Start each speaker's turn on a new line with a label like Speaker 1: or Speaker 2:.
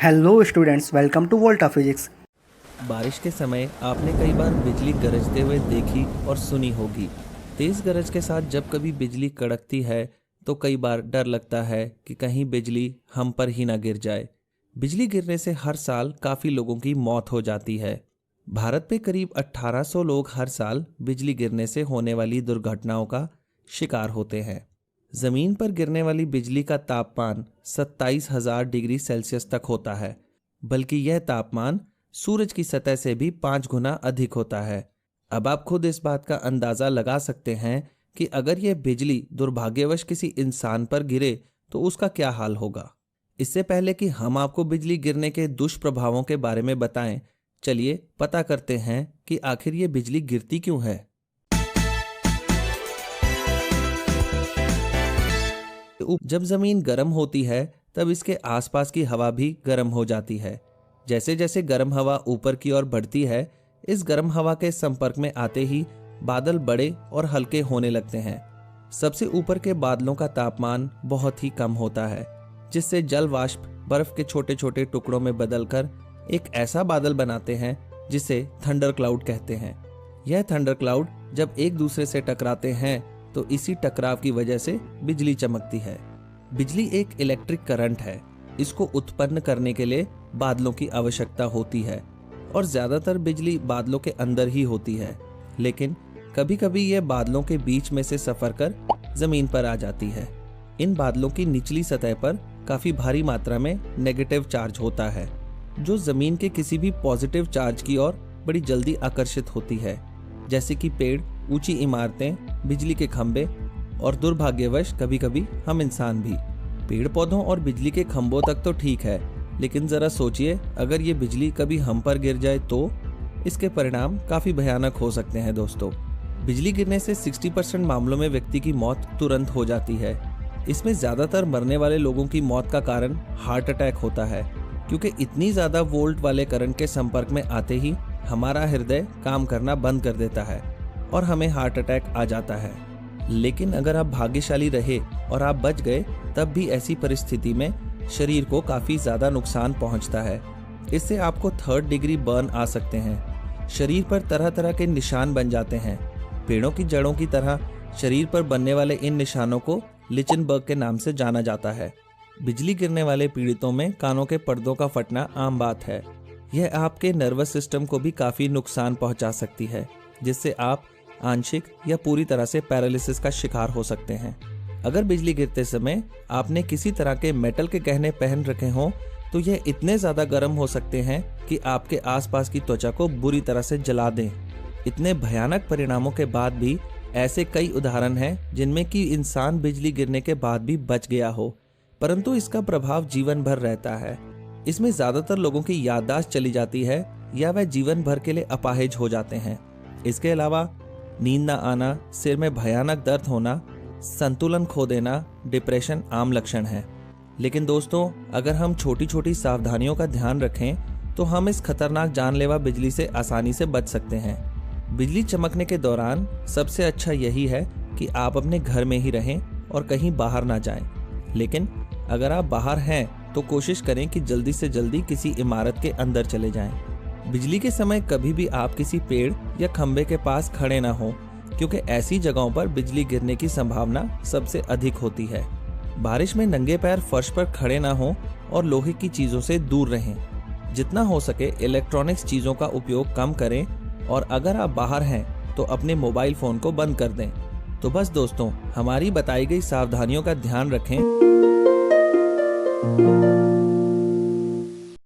Speaker 1: Hello students, welcome to Volta physics.
Speaker 2: बारिश के समय आपने कई बार बिजली गरजते हुए देखी और सुनी होगी। तेज गरज के साथ जब कभी बिजली कड़कती है तो कई बार डर लगता है कि कहीं बिजली हम पर ही ना गिर जाए। बिजली गिरने से हर साल काफ़ी लोगों की मौत हो जाती है। भारत में करीब 1800 लोग हर साल बिजली गिरने से होने वाली दुर्घटनाओं का शिकार होते हैं। ज़मीन पर गिरने वाली बिजली का तापमान 27,000 डिग्री सेल्सियस तक होता है, बल्कि यह तापमान सूरज की सतह से भी 5 गुना अधिक होता है। अब आप खुद इस बात का अंदाज़ा लगा सकते हैं कि अगर यह बिजली दुर्भाग्यवश किसी इंसान पर गिरे तो उसका क्या हाल होगा। इससे पहले कि हम आपको बिजली गिरने के दुष्प्रभावों के बारे में बताएं, चलिए पता करते हैं कि आखिर ये बिजली गिरती क्यों है। जब ज़मीन गर्म होती है तब इसके आसपास की हवा भी गर्म हो जाती है। जैसे जैसे गर्म हवा ऊपर की ओर बढ़ती है, इस गर्म हवा के संपर्क में आते ही बादल बड़े और हल्के होने लगते हैं। सबसे ऊपर के बादलों का तापमान बहुत ही कम होता है, जिससे जल वाष्प बर्फ के छोटे छोटे टुकड़ों में बदलकर एक ऐसा बादल बनाते हैं जिसे थंडर क्लाउड कहते हैं। यह थंडर क्लाउड जब एक दूसरे से टकराते हैं तो इसी टकराव की वजह से बिजली चमकती है। बिजली एक इलेक्ट्रिक करंट है। इसको उत्पन्न करने के लिए बादलों की आवश्यकता होती है और ज़्यादातर बिजली बादलों के अंदर ही होती है, लेकिन कभी कभी यह बादलों के बीच में से सफ़र कर ज़मीन पर आ जाती है। इन बादलों की निचली सतह पर काफ़ी भारी मात्रा में नेगेटिव चार्ज होता है, जो ज़मीन के किसी भी पॉजिटिव चार्ज की ओर बड़ी जल्दी आकर्षित होती है, जैसे कि पेड़, ऊंची इमारतें, बिजली के खंभे और दुर्भाग्यवश कभी कभी हम इंसान भी। पेड़ पौधों और बिजली के खंभों तक तो ठीक है, लेकिन ज़रा सोचिए अगर ये बिजली कभी हम पर गिर जाए तो इसके परिणाम काफ़ी भयानक हो सकते हैं। दोस्तों, बिजली गिरने से 60% मामलों में व्यक्ति की मौत तुरंत हो जाती है। इसमें ज़्यादातर मरने वाले लोगों की मौत का कारण हार्ट अटैक होता है, क्योंकि इतनी ज़्यादा वोल्ट वाले करंट के संपर्क में आते ही हमारा हृदय काम करना बंद कर देता है और हमें हार्ट अटैक आ जाता है। लेकिन अगर आप भाग्यशाली रहे और आप बच गए, तब भी ऐसी परिस्थिति में शरीर को काफ़ी ज़्यादा नुकसान पहुंचता है। इससे आपको 3rd डिग्री बर्न आ सकते हैं। शरीर पर तरह तरह के निशान बन जाते हैं। पेड़ों की जड़ों की तरह शरीर पर बनने वाले इन निशानों को लिचनबर्ग के नाम से जाना जाता है। बिजली गिरने वाले पीड़ितों में कानों के पर्दों का फटना आम बात है। यह आपके नर्वस सिस्टम को भी काफ़ी नुकसान पहुंचा सकती है, जिससे आप आंशिक या पूरी तरह से पैरालिसिस का शिकार हो सकते हैं। अगर बिजली गिरते समय आपने किसी तरह के मेटल के गहने पहन रखे हों तो यह इतने ज़्यादा गर्म हो सकते हैं कि आपके आसपास की त्वचा को बुरी तरह से जला दें। इतने भयानक परिणामों के बाद भी ऐसे कई उदाहरण हैं जिनमें कि इंसान बिजली गिरने के बाद भी बच गया हो, परंतु इसका प्रभाव जीवन भर रहता है। इसमें ज़्यादातर लोगों की याददाश्त चली जाती है या वह जीवन भर के लिए अपाहिज हो जाते हैं। इसके अलावा नींद न आना, सिर में भयानक दर्द होना, संतुलन खो देना, डिप्रेशन आम लक्षण हैं। लेकिन दोस्तों, अगर हम छोटी छोटी सावधानियों का ध्यान रखें तो हम इस खतरनाक जानलेवा बिजली से आसानी से बच सकते हैं। बिजली चमकने के दौरान सबसे अच्छा यही है कि आप अपने घर में ही रहें और कहीं बाहर ना जाएं। लेकिन अगर आप बाहर हैं तो कोशिश करें कि जल्दी से जल्दी किसी इमारत के अंदर चले जाएं। बिजली के समय कभी भी आप किसी पेड़ या खंभे के पास खड़े ना हों, क्योंकि ऐसी जगहों पर बिजली गिरने की संभावना सबसे अधिक होती है। बारिश में नंगे पैर फर्श पर खड़े ना हों और लोहे की चीज़ों से दूर रहें। जितना हो सके इलेक्ट्रॉनिक्स चीज़ों का उपयोग कम करें और अगर आप बाहर हैं तो अपने मोबाइल फ़ोन को बंद कर दें। तो बस दोस्तों, हमारी बताई गई सावधानियों का ध्यान रखें।